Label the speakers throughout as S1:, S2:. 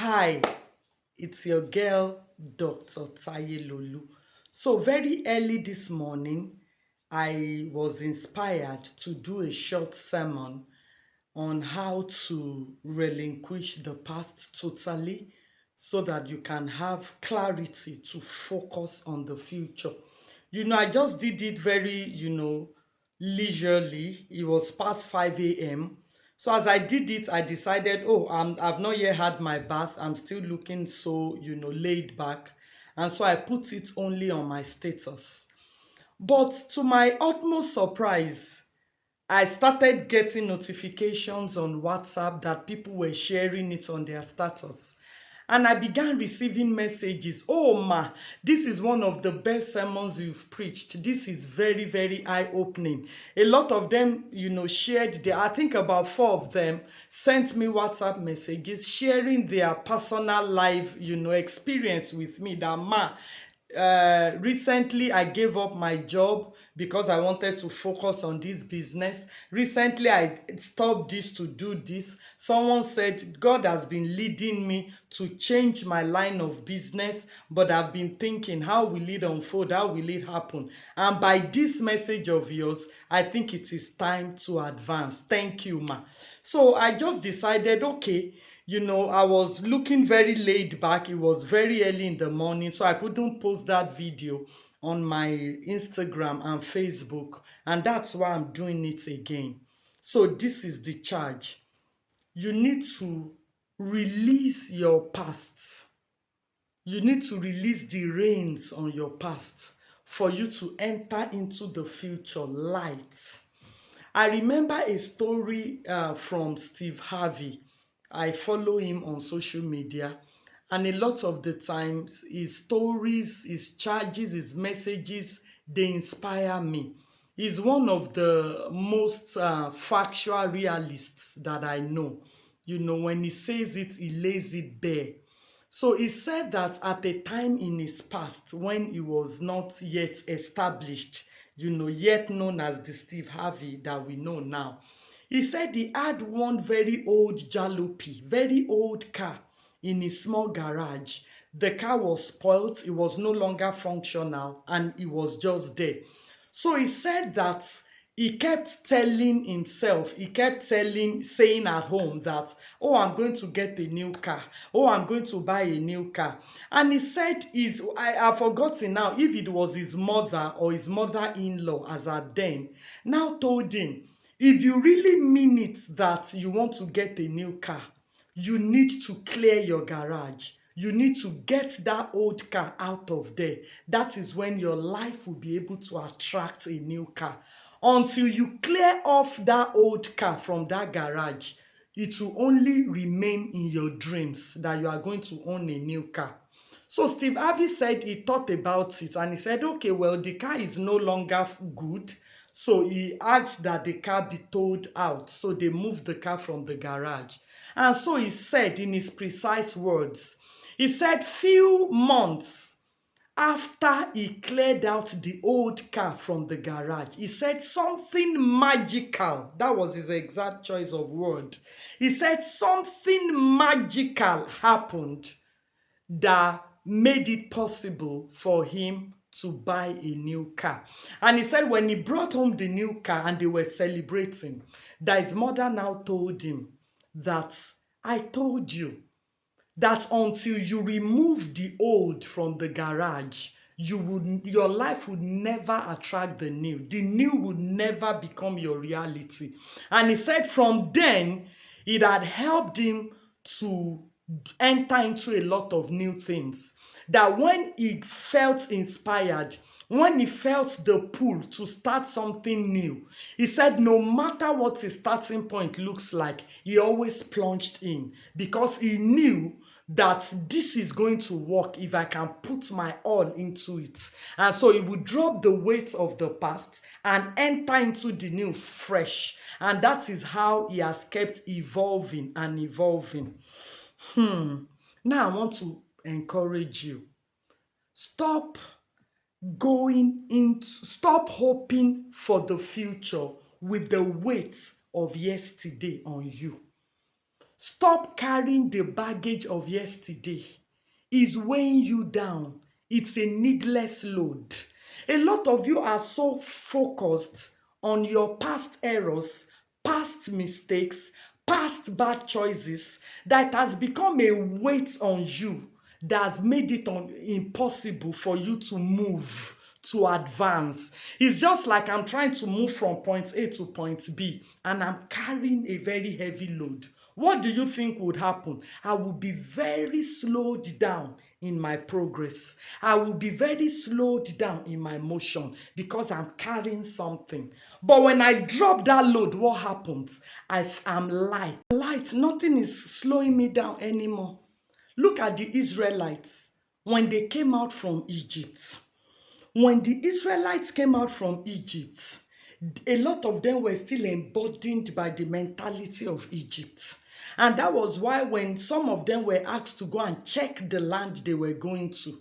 S1: Hi, it's your girl, Dr. Tayelolu. So, very early this morning, I was inspired to do a short sermon on how to relinquish the past totally so that you can have clarity to focus on the future. I just did it very, leisurely. It was past 5 a.m. So as I did it, I decided, oh, I've not yet had my bath. I'm still looking so, laid back. And so I put it only on my status. But to my utmost surprise, I started getting notifications on WhatsApp that people were sharing it on their status. And I began receiving messages. Oh, ma, this is one of the best sermons you've preached. This is very, very eye-opening. A lot of them, shared I think about four of them sent me WhatsApp messages sharing their personal life, experience with me that, ma, recently I gave up my job because I wanted to focus on this business. Recently I stopped this to do this. Someone said God has been leading me to change my line of business, but I've been thinking, how will it unfold? How will it happen? And by this message of yours, I think it is time to advance. Thank you, ma. So I just decided, okay, I was looking very laid back. It was very early in the morning, so I couldn't post that video on my Instagram and Facebook, and that's why I'm doing it again. So this is the charge. You need to release your past. You need to release the reins on your past for you to enter into the future light. I remember a story from Steve Harvey. I follow him on social media, and a lot of the times his stories, his charges, his messages, they inspire me. He's one of the most factual realists that I know. When he says it, he lays it bare. So he said that at a time in his past when he was not yet established, yet known as the Steve Harvey that we know now, he said he had one very old jalopy, very old car in his small garage. The car was spoilt, it was no longer functional, and it was just there. So he said that he kept telling himself, he kept saying at home that, oh, I'm going to get a new car. Oh, I'm going to buy a new car. And he said, I've forgotten now if it was his mother or his mother-in-law as at then, now told him, if you really mean it that you want to get a new car, you need to clear your garage. You need to get that old car out of there. That is when your life will be able to attract a new car. Until you clear off that old car from that garage, it will only remain in your dreams that you are going to own a new car. So Steve Harvey said he thought about it and he said, okay, well, the car is no longer good. So he asked that the car be towed out. So they moved the car from the garage. And so he said in his precise words, he said, few months after he cleared out the old car from the garage, he said something magical. That was his exact choice of word. He said something magical happened that made it possible for him to buy a new car. And he said when he brought home the new car and they were celebrating, that his mother now told him that, I told you that until you remove the old from the garage, your life would never attract the new. The new would never become your reality. And he said from then, it had helped him to enter into a lot of new things. That when he felt inspired, when he felt the pull to start something new, he said no matter what his starting point looks like, he always plunged in because he knew that this is going to work if I can put my all into it. And so he would drop the weight of the past and enter into the new fresh. And that is how he has kept evolving and evolving. Now I want to encourage you. Stop stop hoping for the future with the weight of yesterday on you. Stop carrying the baggage of yesterday. It's weighing you down. It's a needless load. A lot of you are so focused on your past errors, past mistakes, past bad choices that it has become a weight on you that has made it impossible for you to move, to advance. It's just like I'm trying to move from point A to point B and I'm carrying a very heavy load. What do you think would happen? I will be very slowed down in my progress. I will be very slowed down in my motion because I'm carrying something. But when I drop that load, what happens? I'm light. Light, nothing is slowing me down anymore. Look at the Israelites when they came out from Egypt. When the Israelites came out from Egypt, a lot of them were still embodied by the mentality of Egypt. And that was why when some of them were asked to go and check the land they were going to,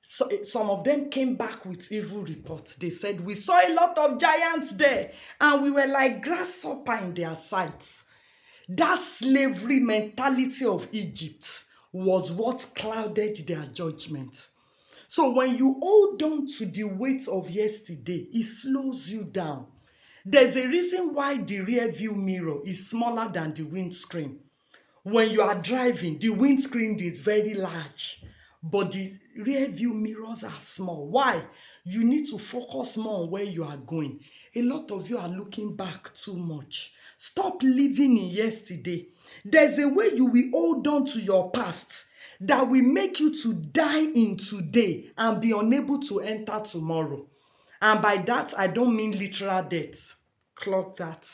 S1: so some of them came back with evil reports. They said, we saw a lot of giants there and we were like grasshopper in their sights. That slavery mentality of Egypt was what clouded their judgment. So when you hold on to the weight of yesterday, it slows you down. There's a reason why the rear view mirror is smaller than the windscreen. When you are driving, the windscreen is very large, but the rear view mirrors are small. Why? You need to focus more on where you are going. A lot of you are looking back too much. Stop living in yesterday. There's a way you will hold on to your past that will make you to die in today and be unable to enter tomorrow. And by that, I don't mean literal death. Clock that.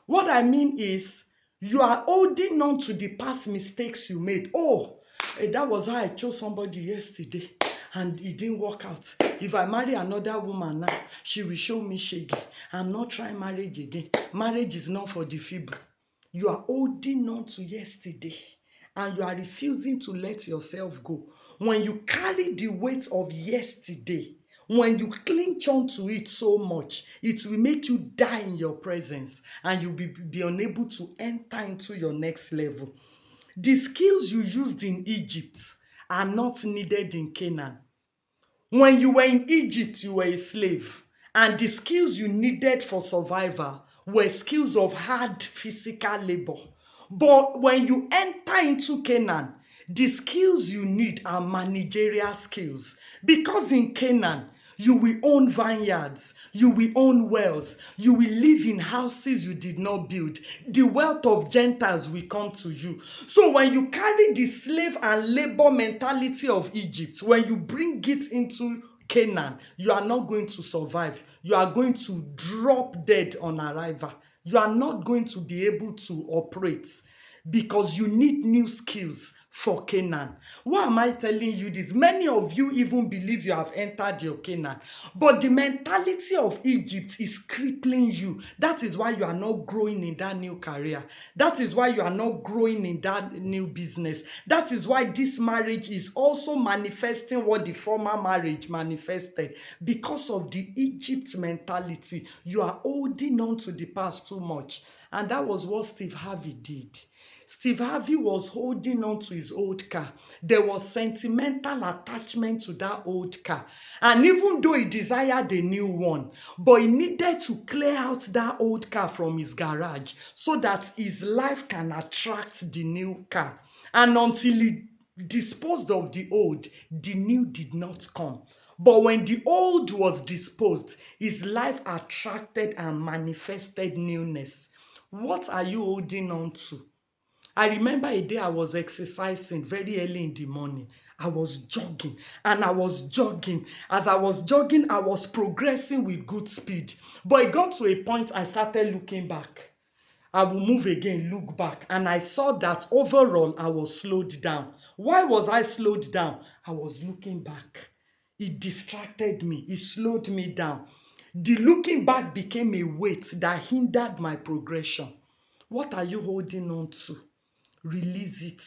S1: What I mean is, you are holding on to the past mistakes you made. Oh, that was how I chose somebody yesterday and it didn't work out. If I marry another woman now, she will show me shaggy. I'm not trying marriage again. Marriage is not for the feeble. You are holding on to yesterday and you are refusing to let yourself go. When you carry the weight of yesterday, when you cling on to it so much, it will make you die in your presence and you'll be unable to enter into your next level. The skills you used in Egypt are not needed in Canaan. When you were in Egypt, you were a slave, and the skills you needed for survival were skills of hard physical labor. But when you enter into Canaan, the skills you need are managerial skills. Because in Canaan, you will own vineyards, you will own wells, you will live in houses you did not build. The wealth of Gentiles will come to you. So when you carry the slave and labor mentality of Egypt, when you bring it into Canaan, you are not going to survive. You are going to drop dead on arrival. You are not going to be able to operate because you need new skills for Canaan. Why am I telling you this? Many of you even believe you have entered your Canaan, but the mentality of Egypt is crippling you. That is why you are not growing in that new career. That is why you are not growing in that new business. That is why this marriage is also manifesting what the former marriage manifested. Because of the Egypt mentality, you are holding on to the past too much. And that was what Steve Harvey did. Steve Harvey was holding on to his old car. There was sentimental attachment to that old car. And even though he desired a new one, but he needed to clear out that old car from his garage so that his life can attract the new car. And until he disposed of the old, the new did not come. But when the old was disposed, his life attracted and manifested newness. What are you holding on to? I remember a day I was exercising very early in the morning. I was jogging and I was jogging. As I was jogging, I was progressing with good speed. But it got to a point I started looking back. I will move again, look back, and I saw that overall I was slowed down. Why was I slowed down? I was looking back. It distracted me. It slowed me down. The looking back became a weight that hindered my progression. What are you holding on to? Release it.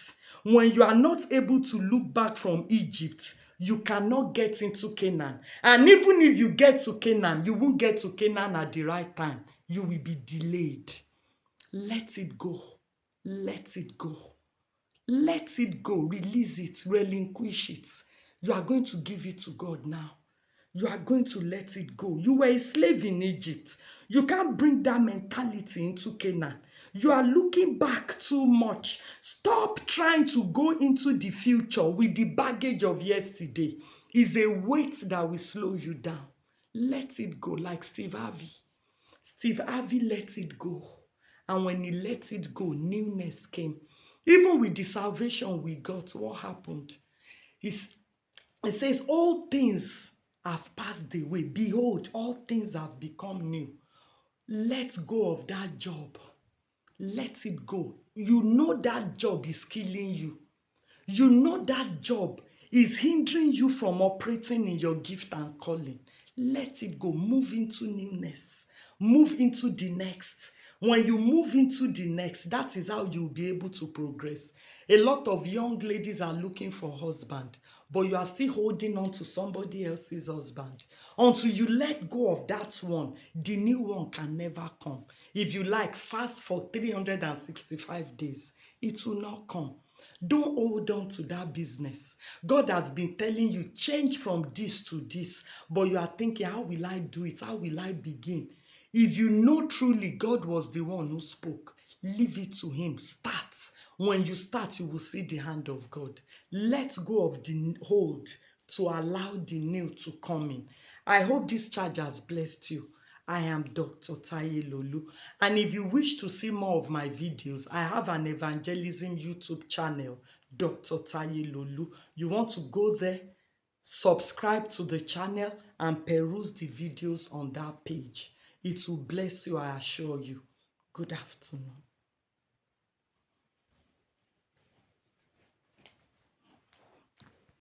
S1: When you are not able to look back from Egypt, you cannot get into Canaan. And even if you get to Canaan, you won't get to Canaan at the right time. You will be delayed. Let it go. Let it go. Let it go. Release it. Relinquish it. You are going to give it to God now. You are going to let it go. You were a slave in Egypt. You can't bring that mentality into Canaan. You are looking back too much. Stop trying to go into the future with the baggage of yesterday. It's a weight that will slow you down. Let it go, like Steve Harvey. Steve Harvey let it go. And when he let it go, newness came. Even with the salvation we got, what happened? It's, it says, all things have passed away. Behold, all things have become new. Let go of that job. Let it go. You know that job is killing you. You know that job is hindering you from operating in your gift and calling. Let it go. Move into newness. Move into the next. When you move into the next, that is how you'll be able to progress. A lot of young ladies are looking for husband, but you are still holding on to somebody else's husband. Until you let go of that one, the new one can never come. If you like, fast for 365 days, it will not come. Don't hold on to that business. God has been telling you, change from this to this, but you are thinking, how will I do it? How will I begin? If you know truly God was the one who spoke, leave it to him. Start. When you start, you will see the hand of God. Let go of the hold to allow the new to come in. I hope this charge has blessed you. I am Dr. Tayelolu, and if you wish to see more of my videos, I have an evangelism YouTube channel, Dr. Tayelolu. You want to go there, subscribe to the channel, and peruse the videos on that page. It will bless you, I assure you. Good afternoon.